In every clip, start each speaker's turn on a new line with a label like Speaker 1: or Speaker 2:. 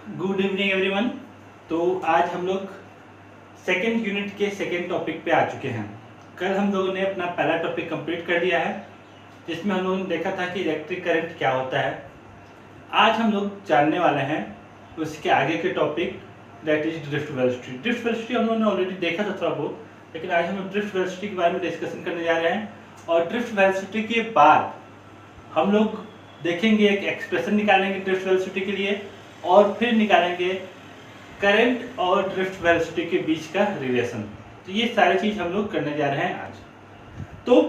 Speaker 1: Good evening everyone. तो आज हम लोग सेकेंड यूनिट के सेकेंड टॉपिक पे आ चुके हैं। कल हम लोगों ने अपना पहला टॉपिक कंप्लीट कर लिया है, जिसमें हम लोगों ने देखा था कि इलेक्ट्रिक करंट क्या होता है। आज हम लोग जानने वाले हैं उसके आगे के topic, that is drift velocity. Drift velocity हम लोगों ने ऑलरेडी देखा था थोड़ा बहुत, लेकिन आज हम लोग ड्रिफ्ट वेलोसिटी के बारे में डिस्कशन करने जा रहे हैं। और ड्रिफ्ट वेलोसिटी के बाद हम लोग देखेंगे, एक एक्सप्रेशन निकालेंगे ड्रिफ्ट वेलोसिटी के लिए, और फिर निकालेंगे करंट और ड्रिफ्ट वेलोसिटी के बीच का रिलेशन। तो ये सारी चीज हम लोग करने जा रहे हैं आज। तो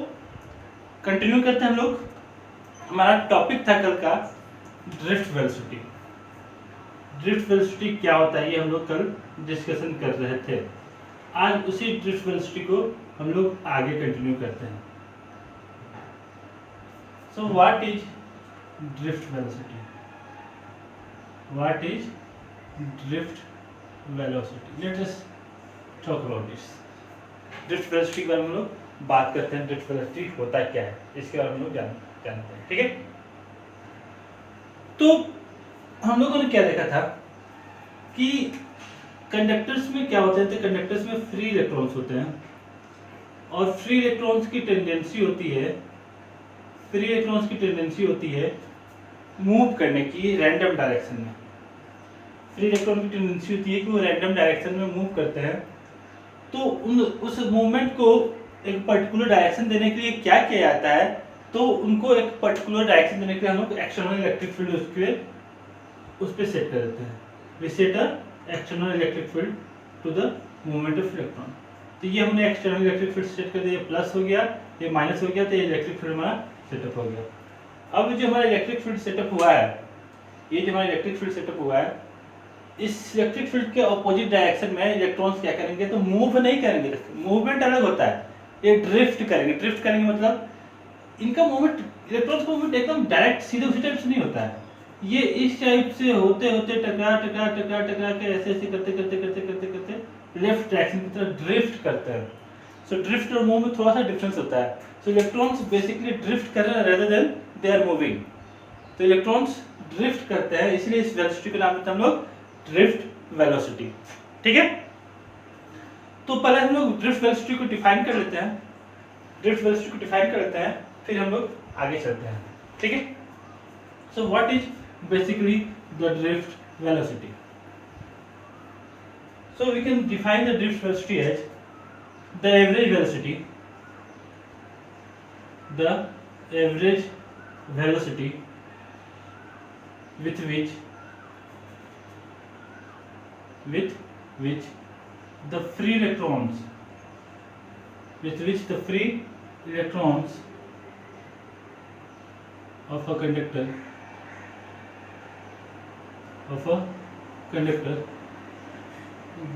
Speaker 1: कंटिन्यू करते हैं हम लोग। हमारा टॉपिक था कल का ड्रिफ्ट वेलोसिटी। ड्रिफ्ट वेलोसिटी क्या होता है ये हम लोग कल डिस्कशन कर रहे थे। आज उसी ड्रिफ्ट वेलोसिटी को हम लोग आगे कंटिन्यू करते हैं। सो what is drift velocity? What is drift velocity? Let us talk about this. Drift velocity के बारे में हम लोग बात करते हैं। ड्रिफ्ट वेलोसिटी होता क्या है इसके बारे में हम लोग जानते हैं, ठीक है। तो हम लोगों ने क्या देखा था कि कंडक्टर्स में क्या होता है, तो कंडक्टर्स में फ्री इलेक्ट्रॉन्स होते हैं, और फ्री इलेक्ट्रॉन्स की टेंडेंसी होती है मूव करने की रैंडम डायरेक्शन में। फ्री इलेक्ट्रॉन की टेंडेंसी होती है कि वो रैंडम डायरेक्शन में मूव करते हैं। तो उस मूवमेंट को एक पर्टिकुलर डायरेक्शन देने के लिए क्या किया जाता है, तो उनको एक पर्टिकुलर डायरेक्शन देने के लिए हम लोग एक्सटर्नल इलेक्ट्रिक फील्ड उस पर सेट कर देते हैं। We set a external electric field to the movement of electron. तो ये हमने एक्सटर्नल इलेक्ट्रिक फील्ड सेट कर दिया, प्लस हो गया, ये माइनस हो गया, तो ये इलेक्ट्रिक फील्ड हमारा सेटअप हो गया। अब जो हमारा इलेक्ट्रिक फील्ड सेटअप हुआ है, इस इलेक्ट्रिक फील्ड के ऑपोजिट डायरेक्शन में इलेक्ट्रॉन्स क्या करेंगे, तो मूव नहीं करेंगे। मूवमेंट अलग होता है, ये ड्रिफ्ट करेंगे मतलब इनका मूवमेंट, इलेक्ट्रॉन्स का मूवमेंट एकदम डायरेक्ट सीधे उसी टाइप से नहीं होता है। ये इस टाइप से होते टकरा के ऐसे करते लेफ्ट डायरेक्शन की तरफ ड्रिफ्ट करते हैं। सो ड्रिफ्ट और मूव में थोड़ा सा डिफरेंस होता है। सो इलेक्ट्रॉन्स बेसिकली ड्रिफ्ट कर रहे हैं rather than they are moving. तो इलेक्ट्रॉन्स ड्रिफ्ट करते हैं, इसलिए इस वेलोसिटी का नाम देते हैं हम लोग ड्रिफ्ट वेलोसिटी, ठीक है। तो पहले हम लोग ड्रिफ्ट वेलोसिटी को डिफाइन कर लेते हैं, फिर हम लोग आगे चलते हैं, ठीक है। So what is basically the drift velocity? So we can define the drift velocity as the average velocity with which the free electrons of a conductor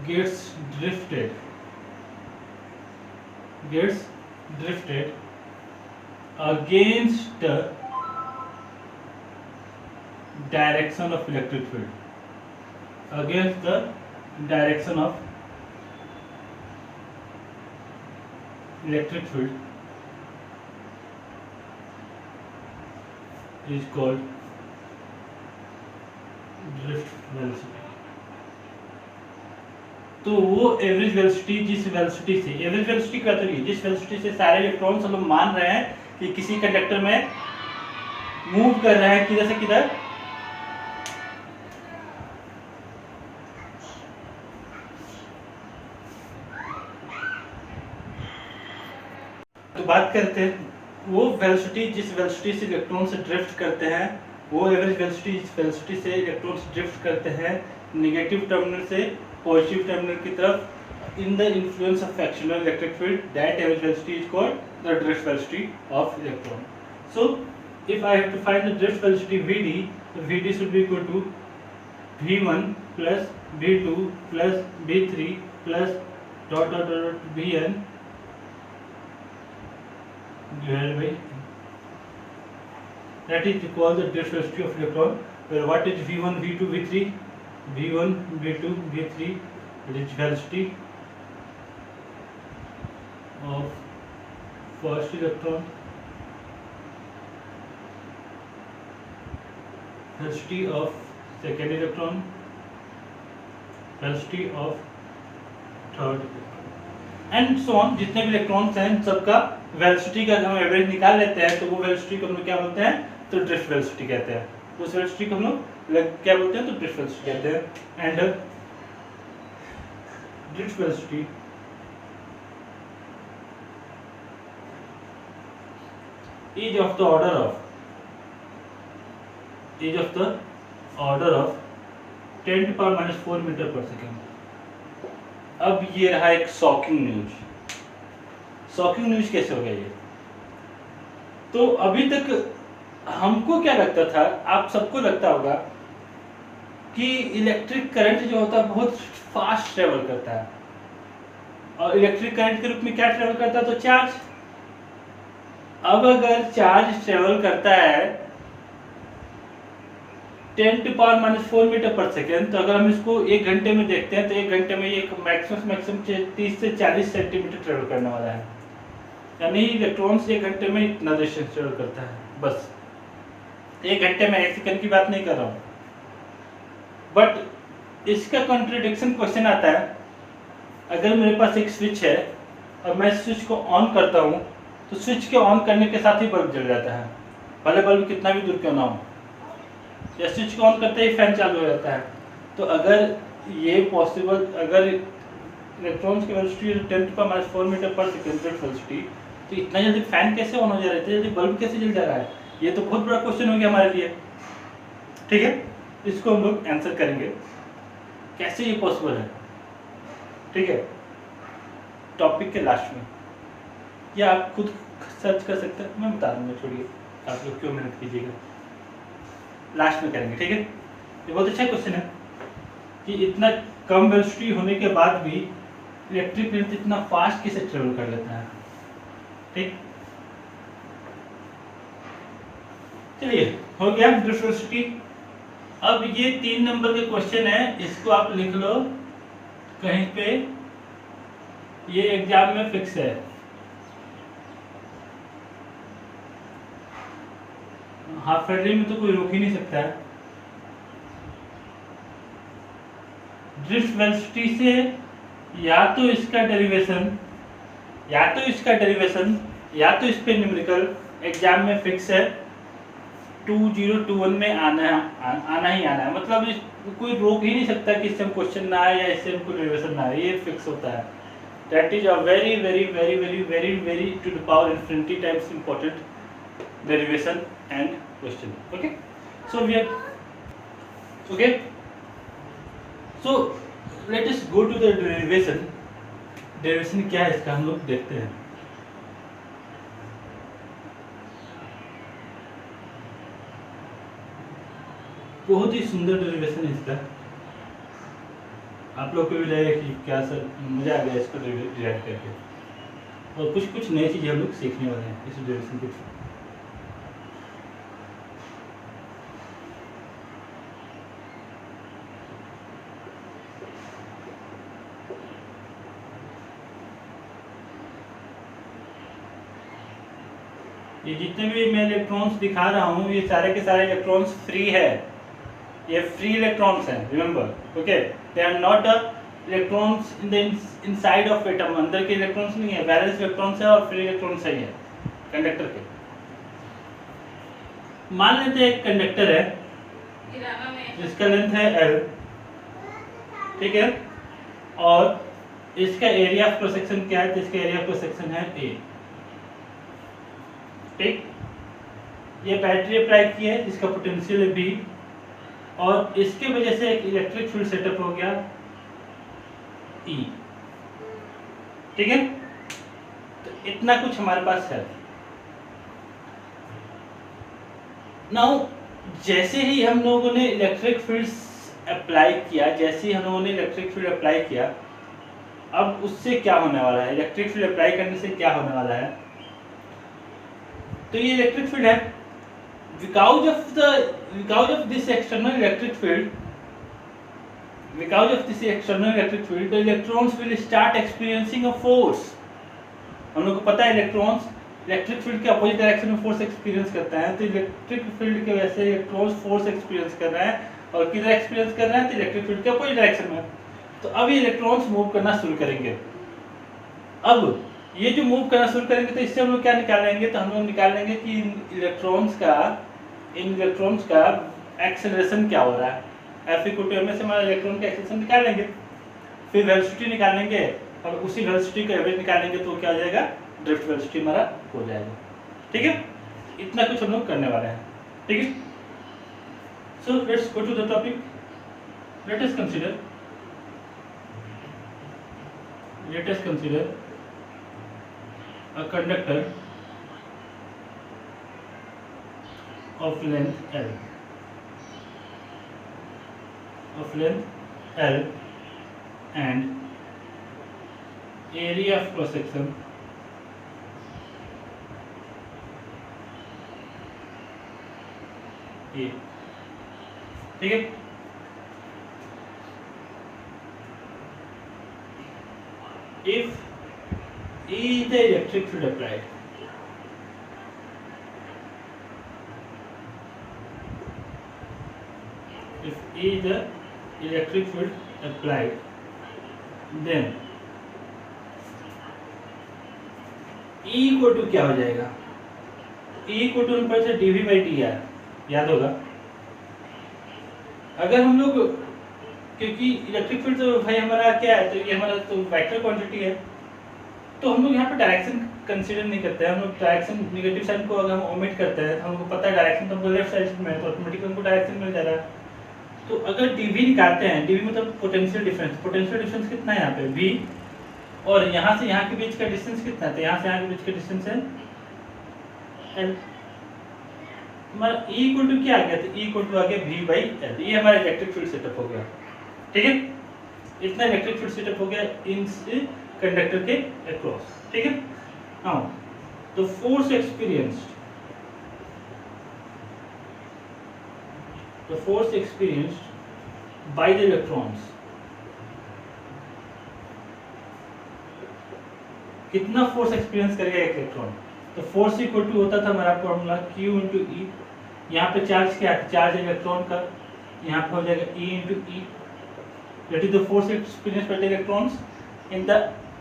Speaker 1: gets drifted against the direction of electric field, against the direction of electric field is called drift velocity. तो वो average velocity, जिस velocity से, average velocity क्या होती है, जिस velocity से सारे इलेक्ट्रॉन्स हम लोग मान रहे हैं कि किसी कंडक्टर में मूव कर रहे हैं, किधर से किधर, तो बात करते हैं वो वेलोसिटी, जिस वेलोसिटी से इलेक्ट्रॉन्स ड्रिफ्ट करते हैं, वो एवरेज वेलोसिटी, जिस वेलोसिटी से इलेक्ट्रॉन्स ड्रिफ्ट करते हैं नेगेटिव टर्मिनल से पॉजिटिव टर्मिनल की तरफ in the influence of external electric field, that average velocity is called the drift velocity of electron. So if I have to find the drift velocity Vd, so Vd should be equal to V1 plus V2 plus V3 plus dot Vn divided by, that is called the drift velocity of electron, where what is V1 V2 V3, V1 V2 V3, it is velocity of first electron, velocity of second electron, velocity of third and so on. जितने भी electrons हैं सबका velocity का हम average निकाल लेते हैं, तो वो वेलोसिटी को हम लोग क्या बोलते हैं, तो ड्रिफ्ट वेलोसिटी कहते हैं। उस वेलोसिटी को हम लोग क्या बोलते हैं, तो ड्रिफ्ट वेलोसिटी कहते हैं। And drift velocity is of the order of 10 to power minus 4 metre पर सेकेंड। अब ये रहा एक शॉकिंग न्यूज। शॉकिंग न्यूज कैसे हो गया ये? तो अभी तक हमको क्या लगता था, आप सबको लगता होगा कि इलेक्ट्रिक करंट जो होता है बहुत फास्ट ट्रेवल करता है, और इलेक्ट्रिक करंट के रूप में क्या ट्रेवल करता है, तो चार्ज। अब अगर चार्ज ट्रेवल करता है 10 टू पावर माइनस 4 मीटर पर सेकेंड, तो अगर हम इसको 1 घंटे में देखते हैं तो 1 घंटे में ये मैक्सिमम 30 से 40 सेंटीमीटर ट्रेवल करने वाला है। यानी इलेक्ट्रॉन्स 1 घंटे में इतना डिस्टेंस ट्रेवल करता है, बस 1 घंटे में 1 सेकेंड की बात नहीं कर रहा हूँ। बट इसका कॉन्ट्रडिक्शन क्वेश्चन आता है, अगर मेरे पास एक स्विच है और मैं स्विच को ऑन करता हूँ, तो स्विच के ऑन करने के साथ ही बल्ब जल जाता है, भले बल्ब कितना भी दूर क्यों ना हो, या स्विच को ऑन करते ही फैन चालू हो जाता है। तो अगर ये पॉसिबल, अगर इलेक्ट्रॉन्स की velocity 10 to power minus 4 metre पर सेकेंड वेलोसिटी, तो इतना जल्दी फैन कैसे ऑन हो जा रहा है, इतना जल्दी बल्ब कैसे जल जा रहा है? ये तो बहुत बड़ा क्वेश्चन हो गया हमारे लिए। ठीक है, इसको हम लोग आंसर करेंगे कैसे ये पॉसिबल है। ठीक है, टॉपिक के लास्ट में, या आप खुद सर्च कर सकते हैं, मैं बता दूंगा, छोड़िए आप लोग क्यों मेहनत कीजिएगा, लास्ट में करेंगे। ठीक है, ये बहुत अच्छा क्वेश्चन है कि इतना कम वेलोसिटी होने के बाद भी इलेक्ट्रिक करंट इतना फास्ट कैसे ट्रेवल कर लेता है। ठीक, चलिए हो गया ड्रिफ्ट वेलोसिटी। अब ये 3 नंबर के क्वेश्चन है, इसको आप लिख लो कहीं पे, ये एग्जाम में फिक्स है। हाफ फेडरिंग में तो कोई रोक ही नहीं सकता है। ड्रिफ्ट वेलोसिटी से या तो इसका डेरिवेशन या तो इस पे न्यूमेरिकल एग्जाम में फिक्स है, 2021 में आना ही आना है। मतलब कोई रोक ही नहीं सकता कि इससे हम क्वेश्चन ना आए या इससे हमको डेरिवेशन ना आए, ये फिक्स होता है। That is a very very very very very very to the power infinity times important derivation and question. Okay, so we are okay, so let us go to the derivation क्या है इसका हम लोग देखते हैं। बहुत ही सुंदर डेरिवेशन है इसका, आप लोग को भी लगेगा कि क्या सर मजा आ गया इसको डिराइव करके, और कुछ नई चीजें हम लोग सीखने वाले हैं इस डेरिवेशन के थ्रू। ये जितने भी मैं इलेक्ट्रॉन्स दिखा रहा हूँ, ये सारे के सारे इलेक्ट्रॉन्स फ्री है, ये फ्री इलेक्ट्रॉन्स हैं, remember. Okay, they are not electrons in the inside of atom, अंदर के इलेक्ट्रॉन्स नहीं है, वैलेंस इलेक्ट्रॉन्स है और फ्री इलेक्ट्रॉन्स है, ये कंडक्टर के। मान लेते हैं एक कंडक्टर है जिसका लेंथ है L, ठीक है, और इसका एरिया ऑफ क्रॉस सेक्शन क्या है, तो इसका एरिया ऑफ क्रॉस सेक्शन है A। ठीक, ये बैटरी अप्लाई की है जिसका पोटेंशियल है B, और इसके वजह से एक इलेक्ट्रिक फील्ड सेटअप हो गया E। ठीक है, तो इतना कुछ हमारे पास है। नाउ जैसे ही हम लोगों ने इलेक्ट्रिक फील्ड अप्लाई किया, अब उससे क्या होने वाला है, इलेक्ट्रिक फील्ड अप्लाई करने से क्या होने वाला है, तो ये इलेक्ट्रिक फील्ड है, because of this external electric field, the electrons will start experiencing a force। हम लोग को पता है इलेक्ट्रॉन्स इलेक्ट्रिक फील्ड के अपोजिट डायरेक्शन में फोर्स एक्सपीरियंस करता है, तो इलेक्ट्रिक फील्ड की वजह से इलेक्ट्रॉन्स फोर्स एक्सपीरियंस कर रहा है, और किधर एक्सपीरियंस कर रहा है, तो इलेक्ट्रिक फील्ड के अपोजिट डायरेक्शन में। तो अब ये इलेक्ट्रॉन्स मूव करना शुरू करेंगे। अब ये जो मूव करना शुरू करेंगे तो इससे हम लोग क्या निकालेंगे, तो हम लोग निकालेंगे कि इन इलेक्ट्रॉन्स का एक्सेलरेशन क्या हो रहा है। F इक्वल टू m से हमारा इलेक्ट्रॉन का एक्सेलरेशन निकालेंगे, फिर वेलोसिटी निकालेंगे और उसी वेलोसिटी का एवरेज निकालेंगे तो क्या हो जाएगा, ड्रिफ्ट वेलोसिटी हमारा हो जाएगा। ठीक है, इतना कुछ हम लोग करने वाले हैं। ठीक है, so let's go to the topic. Let us consider a conductor of length L and area of cross section A। ठीक है, if E is the electric field applied, then E equal to क्या हो जाएगा, E equal to हम पढ़ते dV by dr, याद होगा। अगर हम लोग, क्योंकि इलेक्ट्रिक फील्ड तो भाई हमारा क्या है, तो ये हमारा तो वेक्टर क्वांटिटी है, तो हम लोग यहाँ पे डायरेक्शन कंसीडर नहीं करते हैं। हम लोग डायरेक्शन नेगेटिव साइन को अगर हम ओमिट करते हैं, हमको पता है डायरेक्शन तो हमको लेफ्ट साइड में है, तो ऑटोमेटिक हमको डायरेक्शन मिल जा रहा है। तो अगर dv निकालते हैं, dv मतलब पोटेंशियल डिफरेंस कितना है यहाँ पे v, और यहाँ से यहाँ के बीच का डिस्टेंस कितना है, तो यहाँ से यहाँ के बीच का डिस्टेंस है l। हमारा E इक्वल टू क्या आ गया, तो E इक्वल टू आ गया v by l। ये हमारा इलेक्ट्रिक फील्ड सेटअप हो गया। ठीक है, इतना इलेक्ट्रिक फील्ड सेटअप हो गया इन कंडक्टर के अक्रॉस। ठीक है, now the force experienced by the electrons, कितना फोर्स एक्सपीरियंस करेगा एक इलेक्ट्रॉन, तो फोर्स इक्वल टू होता था हमारा फॉर्मूला Q इंटू ई। यहाँ पे चार्ज क्या है, चार्ज इलेक्ट्रॉन का, यहाँ पे हो जाएगा E into E, that is the force experience by the electrons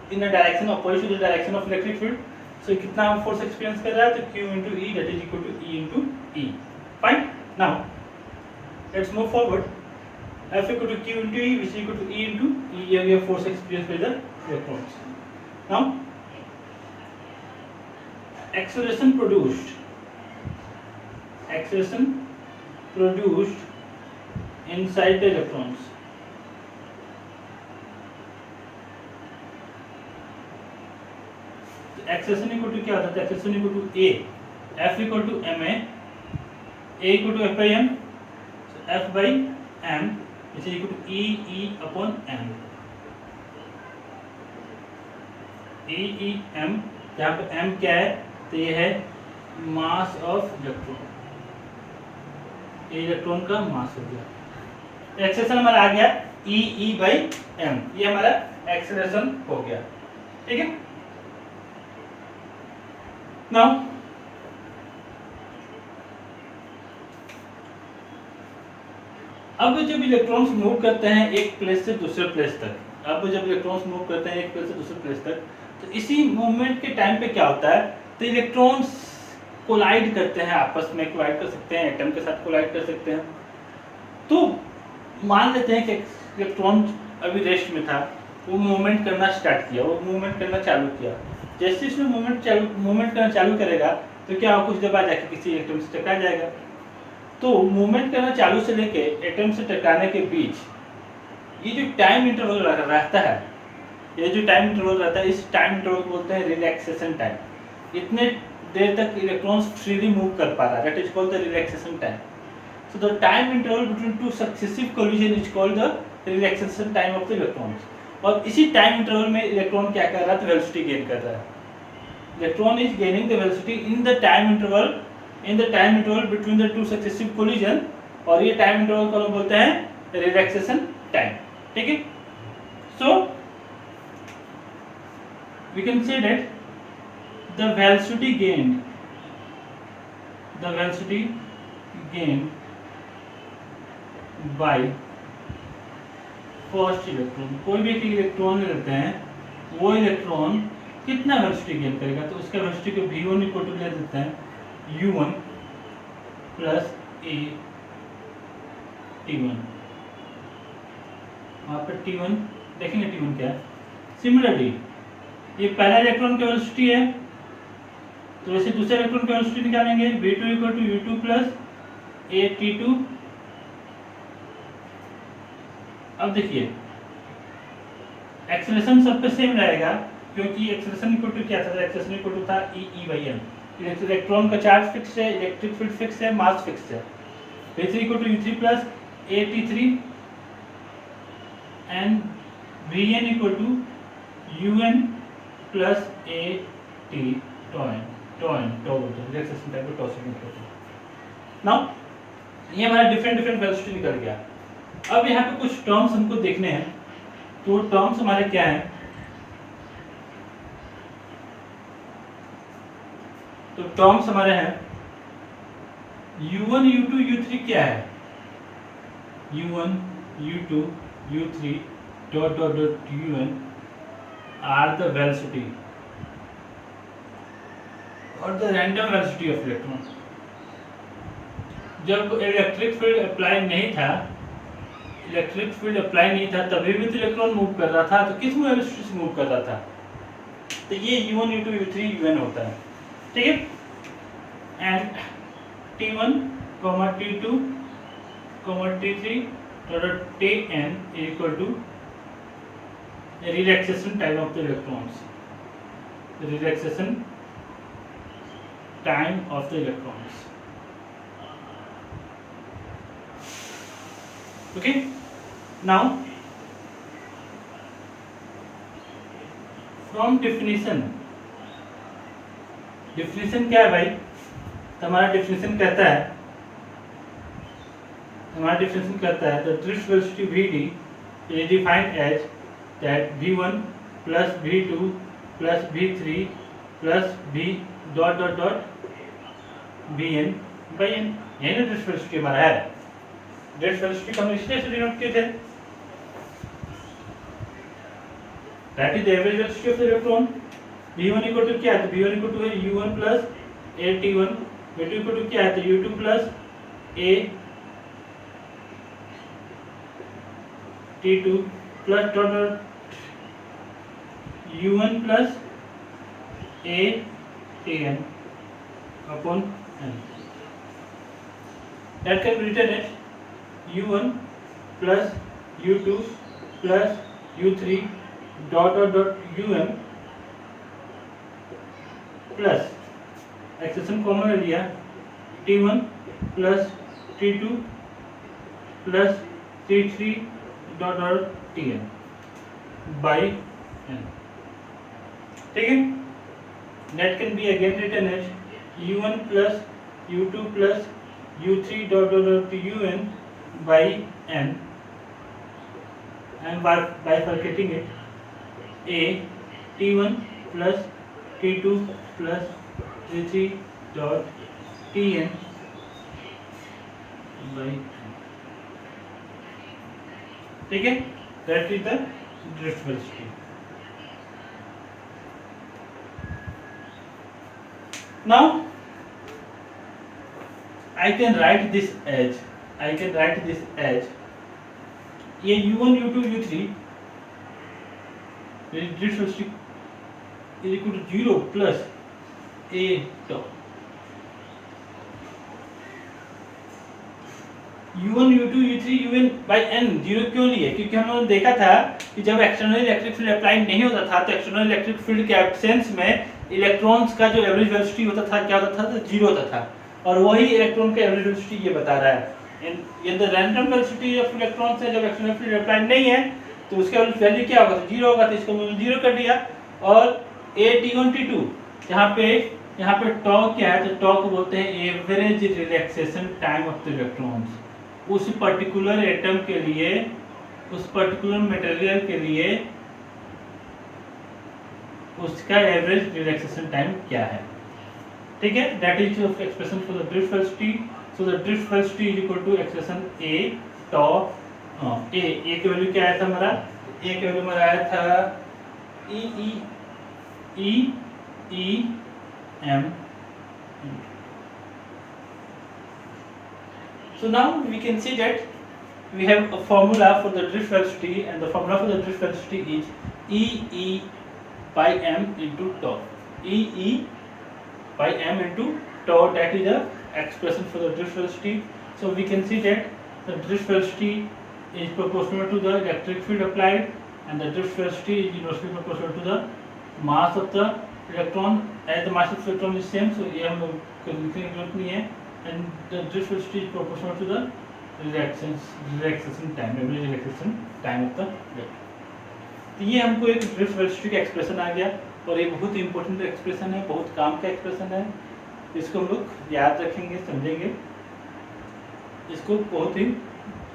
Speaker 1: in the direction opposite to the direction of electric field। so कितना फोर्स एक्सपीरियंस कर रहा है, तो Q into E that is equal to E into E। fine, now let's move forward। F equal to Q into E which is equal to E into E, ये force experienced by the electrons। now acceleration produced inside the electrons, acceleration equal to क्या होता है, acceleration equal to a, F equal to ma, a equal to F by m, so F by m which is equal to E upon m। E m, यहाँ पे m क्या है, तो ये है मास ऑफ इलेक्ट्रॉन, ये electron का मास हो गया। एक्सेलेरेशन हमारा आ गया E by m, ये हमारा एक्सेलेरेशन हो गया। ठीक है, नाउ अब जब इलेक्ट्रॉन्स मूव करते हैं एक प्लेस से दूसरे प्लेस तक, तो इसी मूवमेंट के टाइम पे क्या होता है, तो इलेक्ट्रॉन्स कोलाइड करते हैं, आपस में कोलाइड कर सकते हैं, एटम के साथ कोलाइड कर सकते हैं। तो मान लेते हैं कि इलेक्ट्रॉन अभी रेस्ट में था, वो मूवमेंट करना स्टार्ट किया, वो मूवमेंट करना चालू किया। जैसे इसमें मूवमेंट करना चालू करेगा तो क्या कुछ देर बाद जाके किसी एटम से टकरा जाएगा। तो मूवमेंट करना चालू से लेके एटम से टकराने के बीच ये जो टाइम इंटरवल रहता है, इस टाइम इंटरवल को बोलते हैं रिलैक्सेशन टाइम। इतने देर तक इलेक्ट्रॉन्स फ्रीली मूव कर पा रहा है, that is called the relaxation time. So the time interval between two successive collision is called the relaxation time of the electrons. और इसी टाइम इंटरवल में इलेक्ट्रॉन क्या कर रहा है, तो वेलोसिटी गेन कर रहा है। Electron is gaining the velocity in the time interval between the two successive collision, और ये टाइम इंटरवल को हम बोलते हैं रिलैक्सेशन टाइम। ठीक है, so we can say that the velocity gained by first electron, कोई भी एक इलेक्ट्रॉन लेते हैं, वो इलेक्ट्रॉन कितना वेलोसिटी गेन करेगा, तो उसका वेलोसिटी को v1 इक्वल टू ले देते हैं u1 प्लस a t1। वहाँ पर t1 देखेंगे, t1 क्या है। सिमिलरली ये पहला इलेक्ट्रॉन की वेलोसिटी है, तो वैसे दूसरे इलेक्ट्रॉन की वेलोसिटी निकालेंगे v2 equal to u2 plus a t2। अब देखिए एक्सेलरेशन सब पे सेम रहेगा, क्योंकि एक्सेलरेशन इक्वल टू क्या था, एक्सेलरेशन इक्वल टू था E/m। इलेक्ट्रॉन का चार्ज फिक्स है, इलेक्ट्रिक फील्ड फिक्स है, मास फिक्स है। v3 equal to u3 plus at3 and vn equal to un plus at relaxation time पे टॉस सेकंड। नाउ ये हमारा डिफरेंट वेलोसिटी निकल गया। अब यहाँ पे कुछ टर्म्स हमको देखने हैं, तो टर्म्स हमारे क्या हैं, तो टर्म्स हमारे हैं u1 u2 u3 क्या है, u1 u2 u3 dot dot dot un are the velocity और the random velocity of electron. जब इलेक्ट्रिक फील्ड अप्लाई नहीं था, तभी भी तो इलेक्ट्रॉन मूव कर रहा था, तो किस वेलोसिटी से मूव कर रहा था, तो ये u1 u2 u3 un होता है, ठीक है। And t1 t2 t3 dot tn equal to relaxation time of the electrons, relaxation time of the electrons. Okay, now from definition क्या है भाई, तो हमारा डेफिनेशन कहता है the drift velocity vd is defined as that v1 plus v2 plus v3 plus v dot dot dot vn by n। यही ना drift velocity हमारा है। ड्रिफ्ट वेलोसिटी को हम इसलिए से डिनोट किए थे, that is the average velocity of the electron. v1 equal to क्या है, तो v1 इक्वल टू है u1 plus at1, v2 equal to क्या है, तो u2 plus a t2 plus dot dot u1 plus a tn upon n। That can be written as u1 plus u2 plus u3 dot dot dot un plus एक्सेशन common ले लिया t1 plus t2 plus t3 dot dot tn by n, ठीक है। That can be again written as u1 plus u2 plus u3 dot dot dot un by n, and by bifurcating it a t1 plus t2 plus t3 dot tn by n, ठीक है। That is the drift velocity. Now I can write this as ये u1 u2 u3 drift velocity is equal to 0 plus a tau। u1 u2 u3 un by n 0 क्यों लिए, क्योंकि हम लोगों ने देखा था कि जब एक्सटर्नल इलेक्ट्रिक फील्ड अप्लाई नहीं होता था, तो एक्सटर्नल इलेक्ट्रिक फील्ड के एब्सेंस में इलेक्ट्रॉन्स का जो एवरेज वेलोसिटी होता था क्या होता था, तो 0 होता था। और वही इलेक्ट्रॉन का एवरेज वेलोसिटी ये बता रहा है। ये the random velocity of electrons है, जब एक्सटर्नल फील्ड अप्लाई नहीं है तो उसका वैल्यू क्या होगा, तो 0 होगा, तो इसको मैंने 0 कर दिया। और a t1 t2 यहाँ पे टॉ क्या है, तो टॉ को बोलते हैं average relaxation time of the electrons. उस पर्टिकुलर एटम के लिए, उस पर्टिकुलर मटेरियल के लिए उसका एवरेज रिलैक्सेशन टाइम क्या है, ठीक है। That is expression for the drift velocity. So the drift velocity is equal to expression a tau A की वैल्यू क्या आया था हमारा, ए की वैल्यू हमारा आया था E E E E M. So now we can see that we have a formula for the drift velocity, and the formula for the drift velocity is E by m into tau. E by m into tau, that is the expression for the drift velocity. So we can see that the drift velocity is proportional to the electric field applied, and the drift velocity is inversely proportional to the mass of the electron. As the mass of the electron is same, so ये हम लोग को लिखने की जरूरत नहीं है. And the drift velocity is proportional to the relaxation time, average relaxation time of the vector. तो ये हमको एक drift velocity का एक्सप्रेशन आ गया, और ये बहुत ही इंपॉर्टेंट एक्सप्रेशन है, बहुत काम का एक्सप्रेशन है. इसको हम लोग याद रखेंगे, समझेंगे, इसको बहुत ही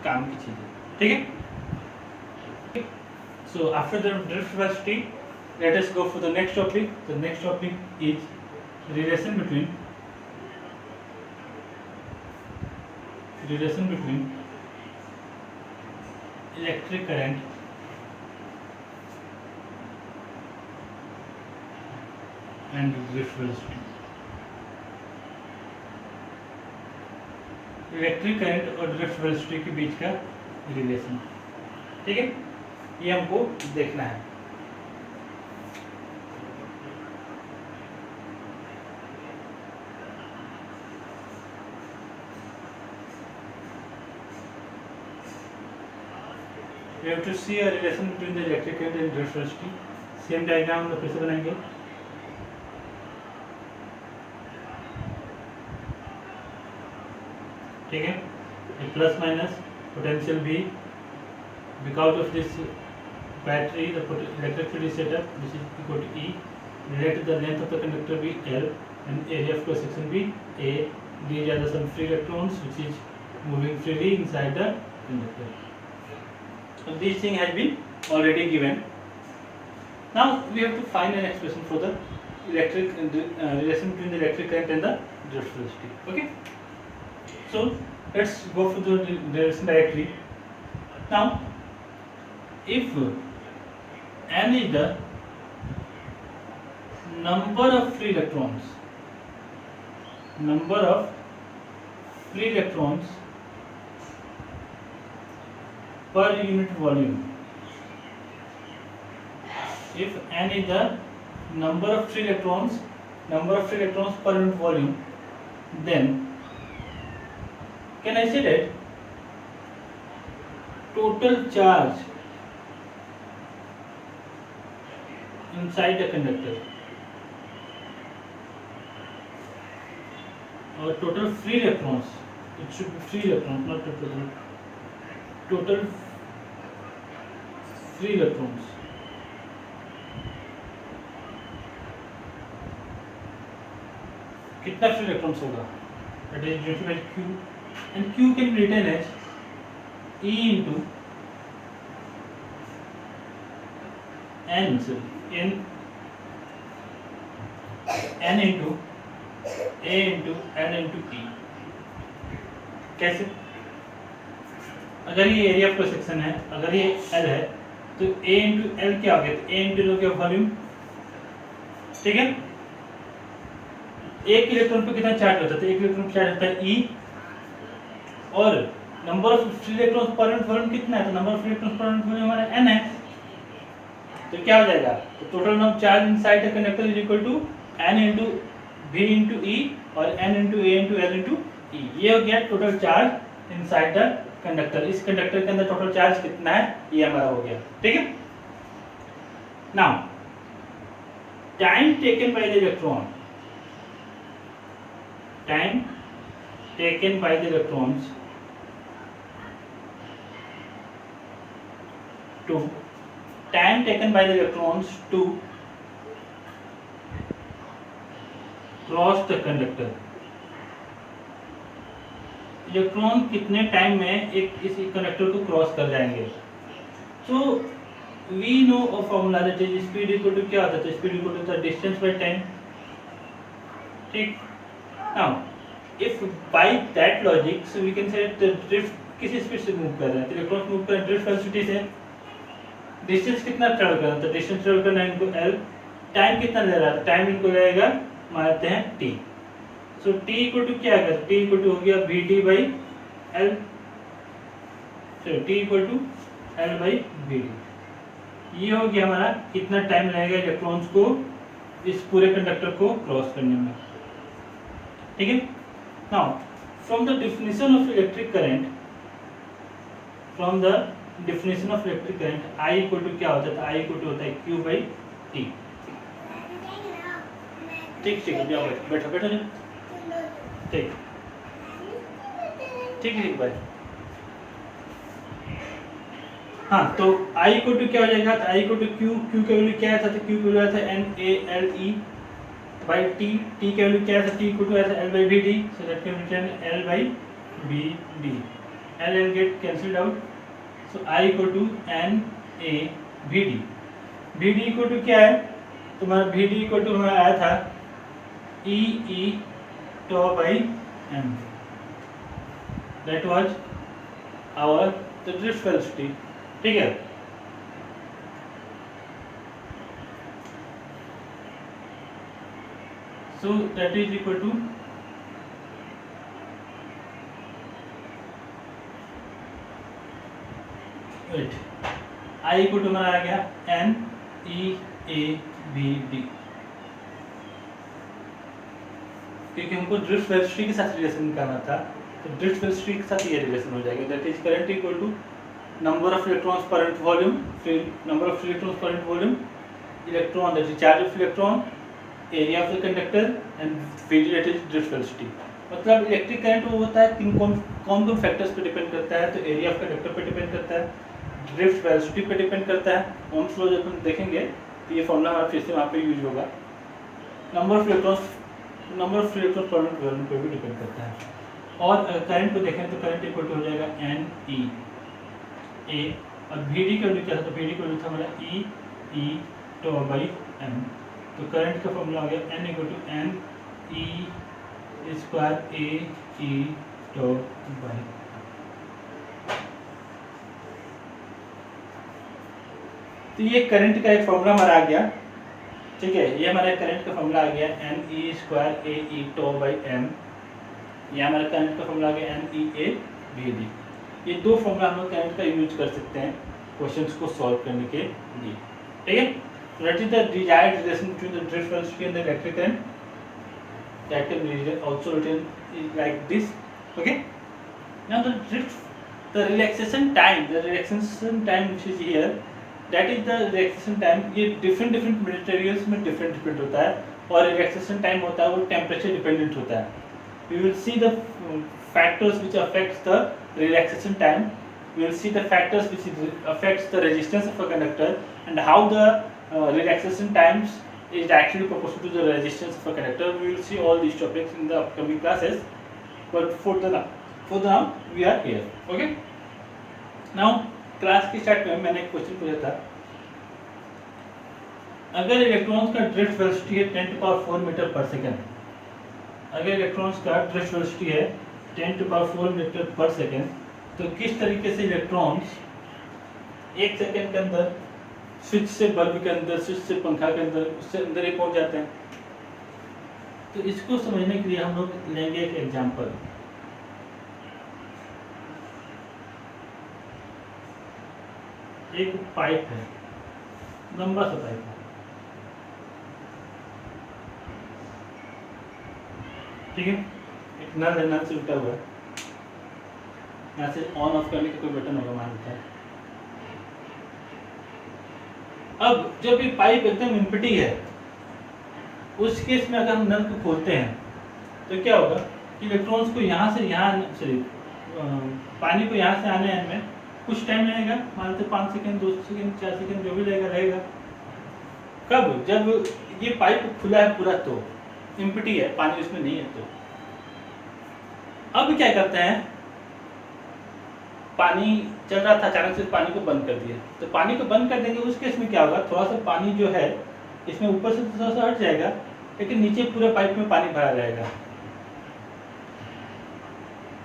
Speaker 1: काम की चीज़ है. ठीक है. So after the drift velocity, let us go for the next topic. The next topic is relation between electric current and drift velocity. Electric current और ड्रिफ्ट वेलोसिटी के बीच का रिलेशन. ठीक है, ये हमको देखना है. We have to see a relation between the electric current and drift velocity. Same diagram हम लोग फिर से बनाएंगे. ठीक है, plus minus potential V. Because of this battery, the electric field is set up. This is equal to E. Relate the length of the conductor be L and area of cross section be A. These are the some free electrons which is moving freely inside the conductor. So this thing has been already given. Now we have to find an expression for the electric relation between the electric current and the drift velocity. Okay. So let's go for the relation directly. Now, if n is the number of free electrons per unit volume, if n is the number of free electrons per unit volume, then can I say that total charge inside the conductor or total free electrons, it should be free electrons, not total free electrons, कितना free electrons होगा, that is due to Q, and Q can be written as E into N into A into N into E. कैसे? अगर ये area of cross section है, अगर ये L है, तो A into L क्या हो गया? तो A into L हो गया वॉल्यूम. ठीक है, एक इलेक्ट्रॉन पे कितना चार्ज होता है? तो एक इलेक्ट्रॉन पे चार्ज होता है E, और number of free electrons per unit volume कितना है? तो number of free electrons per unit volume हमारा n है. तो क्या हो जाएगा? तो total number charge inside the conductor is equal to n into V into E और n into A into L into E. ये हो गया total charge inside the conductor. इस कंडक्टर के अंदर टोटल चार्ज कितना है, ये हमारा हो गया. ठीक है. Now time taken by the electron, time taken by the electrons to cross the conductor. Electron कितने टाइम में इस कंडक्टर को क्रॉस कर जाएंगे? तो we know a formula that is speed equal to क्या होता है? Speed equal to the distance by time. ठीक. Now, if by that logic, so we can say that the drift किस स्पीड से मूव कर रहे हैं, तो इलेक्ट्रॉन्स मूव कर रहे हैं ड्रिफ्ट वेलोसिटी से। डिस्टेंस कितना ट्रेवल कर रहा है, तो डिस्टेंस ट्रेवल करना है इनको एल। टाइम कितना ले रहा है, टाइम इनको लगेगा मानते हैं T. So T equal to क्या है, टी इक्वल टू हो गया V D by L. T equal to L by V D. ये हो गया हमारा कितना टाइम लगेगा इलेक्ट्रॉन्स को इस पूरे कंडक्टर को क्रॉस करने में। ठीक है। Now from the definition of electric current, from the definition of electric current I equal to क्या होता है, आई इक्वल टू होता है क्यू बाई टी। ठीक ठीक जाओ बैठो बैठो जाओ। ठीक ठीक ठीक भाई। हाँ तो आई इक्वल टू क्या हो जाएगा, तो I equal to Q, Q का वैल्यू क्या था, तो क्यू का वैल्यू आया था N A L E by T. T का वैल्यू क्या था, टी इक्वल टू आया था L by V D. So that can return L by V D. L L get cancelled out. So I equal to N A V D. V D equal to क्या है, तुम्हारा we D equal to हमारा आया था E E tau by M. That was our the drift velocity. ठीक है। So that is equal to wait I equal to हमारा आ गया N E A B D, क्योंकि हमको ड्रिफ्ट वेलोसिटी के साथ रिलेशन निकालना था, तो ड्रिफ्ट वेलोसिटी के साथ ये रिलेशन हो जाएगा। That is current equal to number of electrons per unit volume, number of electrons per unit volume, electron that is charge of electron, area of the conductor and V that is drift velocity। मतलब electric current वो होता है किन कौन कौन factors पे depend करता है, तो एरिया ऑफ कंडक्टर पे डिपेंड करता है, ड्रिफ्ट वेलोसिटी पे डिपेंड करता है। ओम्स लॉ जब हम देखेंगे तो ये फॉर्मूला हमारा फिर से वहाँ पे यूज होगा। Number of electrons per unit volume पे भी डिपेंड करता है। और करंट को देखें तो करंट इक्वल टू हो जाएगा एन ई ए, और वी डी का वैल्यू क्या था, तो वी डी का वैल्यू था हमारा E E tau by M. तो करंट का फॉर्मूला आ गया N equal to N E square A E tau by. तो ये करंट का एक फॉर्मूला हमारा आ गया। ठीक है, ये हमारा करंट का फॉर्मूला आ गया N E square A E tau by M. ये हमारा करंट का फॉर्मूला आ गया N E A V D. ये दो फॉर्मूला हम लोग करंट का यूज कर सकते हैं क्वेश्चंस को सॉल्व करने के लिए। ठीक है, that is the desired relation between the drift velocity and the electric current, that can be also written like this. Okay, now the relaxation time which is here, that is the relaxation time. ये different materials में different होता है, और relaxation time होता है वो temperature dependent होता है। We will see the factors which affects the relaxation time. We will see the factors which affects the resistance of a conductor, and how the relaxation times is actually proportional to the resistance of a conductor. We will see all these topics in the upcoming classes, but for the now we are here. Okay, now class के start में मैंने एक question पूछा था, अगर electrons का drift velocity है 10⁴ metre पर सेकेंड, अगर इलेक्ट्रॉन्स का ड्रिफ्ट वेलोसिटी है 10⁴ मीटर पर सेकेंड, तो किस तरीके से इलेक्ट्रॉन्स एक सेकेंड के अंदर स्विच से बल्ब के अंदर, स्विच से पंखा के अंदर, उससे अंदर ही पहुंच जाते हैं। तो इसको समझने के लिए हम लोग लेंगे एक एग्जांपल। एक पाइप है, लंबा सा पाइप है, ठीक है, एक नल है, नल से उल्टा हुआ है, यहाँ से ऑन ऑफ करने का कोई बटन होगा मान लेते हैं। अब जब ये पाइप एकदम एम्प्टी है, उस केस में अगर हम नल को खोलते हैं तो क्या होगा कि इलेक्ट्रॉन्स को यहाँ से यहाँ, सॉरी पानी को यहाँ से आने में कुछ टाइम लगेगा, मान लेते 5 सेकेंड, 2 सेकेंड, 4 सेकेंड, जो भी लगेगा। कब? जब ये पाइप खुला है पूरा, तो एम्प्टी है, पानी उसमें नहीं है। तो अब क्या करते हैं, पानी चल रहा था, अचानक से पानी को बंद कर दिया, तो पानी को बंद कर देंगे, उस केस में क्या होगा, थोड़ा सा पानी जो है इसमें ऊपर से थोड़ा सा हट जाएगा, लेकिन नीचे पूरे पाइप में पानी भरा रहेगा।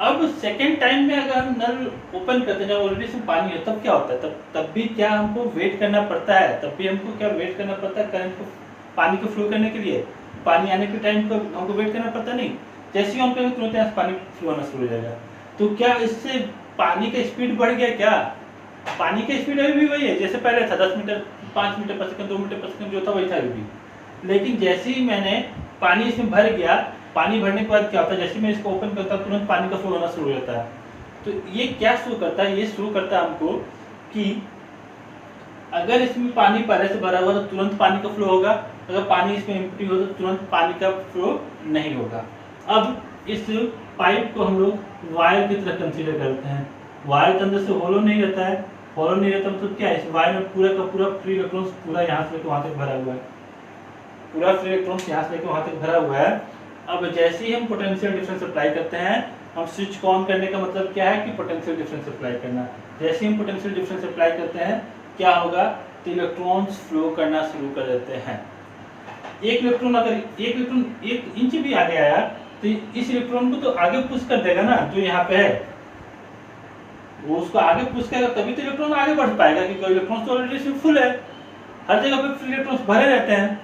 Speaker 1: अब सेकेंड टाइम में अगर हम नल ओपन करते हैं, जब ऑलरेडी इसमें पानी है, तब क्या होता है? तब भी क्या हमको वेट करना पड़ता है? तब भी हमको क्या वेट करना पड़ता है करंट को, पानी को फ्लो करने के लिए? पानी आने के टाइम को हमको वेट करना पड़ता नहीं। जैसे ही ऑन करेंगे तुरंत यहाँ से पानी फ्लो होना शुरू हो जाएगा। तो क्या इससे पानी का स्पीड बढ़ गया क्या? पानी का स्पीड अभी भी वही है जैसे पहले था, 10 मीटर 5 मीटर पर सेकंड 2 मीटर पर सेकंड जो था वही था अभी भी। लेकिन जैसे ही मैंने पानी इसमें भर गया, पानी भरने के बाद क्या होता है, जैसे मैं इसको ओपन करता हूँ तुरंत पानी का फ्लो होना शुरू हो जाता है। तो ये क्या शो करता है? ये शो करता है हमको कि अगर इसमें पानी पहले से भरा हुआ तो तुरंत पानी का फ्लो होगा, अगर पानी इसमें एम्प्टी हो तो तुरंत पानी का फ्लो नहीं होगा। अब इस पाइप को हम लोग वायर की तरह कंसीडर करते हैं। वायर के अंदर से होलो नहीं रहता है, होलो नहीं रहता मतलब क्या है, इस वायर में पूरा का पूरा फ्री इलेक्ट्रॉन्स पूरा यहाँ से लेकर वहाँ तक भरा हुआ है, पूरा फ्री इलेक्ट्रॉन्स यहाँ से लेकर वहाँ तक भरा हुआ है। अब जैसे ही हम पोटेंशियल डिफरेंस अप्लाई करते हैं, हम स्विच को ऑन करने का मतलब क्या है कि पोटेंशियल डिफरेंस अप्लाई करना। जैसे ही हम पोटेंशियल डिफरेंस अप्लाई करते हैं क्या होगा, तो इलेक्ट्रॉन्स फ्लो करना शुरू कर देते हैं। एक इलेक्ट्रॉन अगर एक इलेक्ट्रॉन 1 इंच भी आगे आया तो इस इलेक्ट्रॉन को तो आगे पुश कर देगा ना, जो यहाँ पे है वो उसको आगे पुश करेगा, तभी तो इलेक्ट्रॉन आगे बढ़ पाएगा, क्योंकि इलेक्ट्रॉन तो ऑलरेडी इसमें फुल है, हर जगह पे फ्री इलेक्ट्रॉन्स भरे रहते हैं।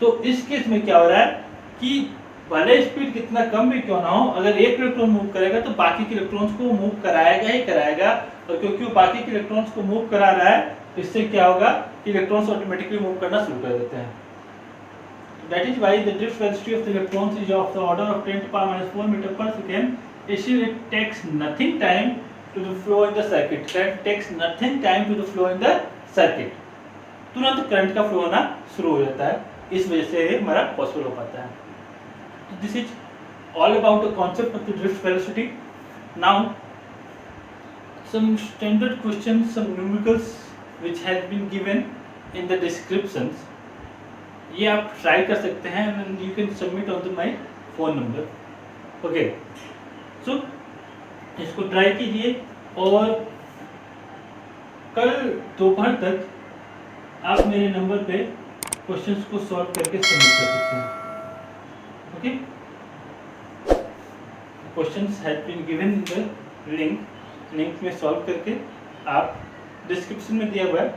Speaker 1: तो इस केस में क्या हो रहा है कि भले स्पीड कितना कम भी क्यों ना हो, अगर एक इलेक्ट्रॉन मूव करेगा तो बाकी के इलेक्ट्रॉन्स को मूव कराएगा ही कराएगा। और क्योंकि वो बाकी के इलेक्ट्रॉन्स को मूव करा रहा है, तो इससे क्या होगा कि इलेक्ट्रॉन्स ऑटोमेटिकली मूव करना शुरू कर देते हैं। That is why the drift velocity of the electrons is of the order of 10 to the power minus 4 meter per second. Still, it takes nothing time to the flow in the circuit. Current takes nothing time to the flow in the circuit. तुरंत current का flow होना शुरू हो जाता है, इस वजह से हमारा पॉसिबल हो पाता है। तो this is all about the concept of the drift velocity. Now some standard questions, some numericals which has been given in the descriptions, ये आप ट्राई कर सकते हैं and you can submit on my phone number. Okay, so इसको try कीजिए और कल दोपहर तक आप मेरे नंबर पे क्वेश्चंस को सॉल्व करके सबमिट कर सकते हैं। Okay, questions have been given in the link में सॉल्व करके आप डिस्क्रिप्शन में दिया हुआ है,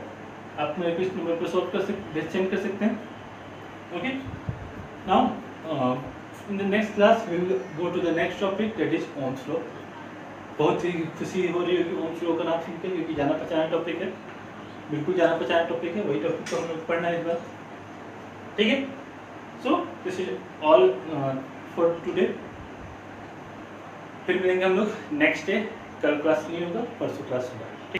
Speaker 1: आप मेरे को इस नंबर पर सॉल्व कर सकते, सेंड कर सकते हैं। Okay, now in the next class we will go to the next topic, that is Ohm's law. बहुत ही खुशी हो रही है कि Ohm's law का नाम सुनकर, क्योंकि जाना पहचाना टॉपिक है, बिल्कुल जाना पहचाना टॉपिक है, वही टॉपिक को हम लोग पढ़ना है इस बार। ठीक है, so this is all for today. फिर मिलेंगे हम लोग नेक्स्ट डे, कल क्लास नहीं होगा, परसों क्लास होगा।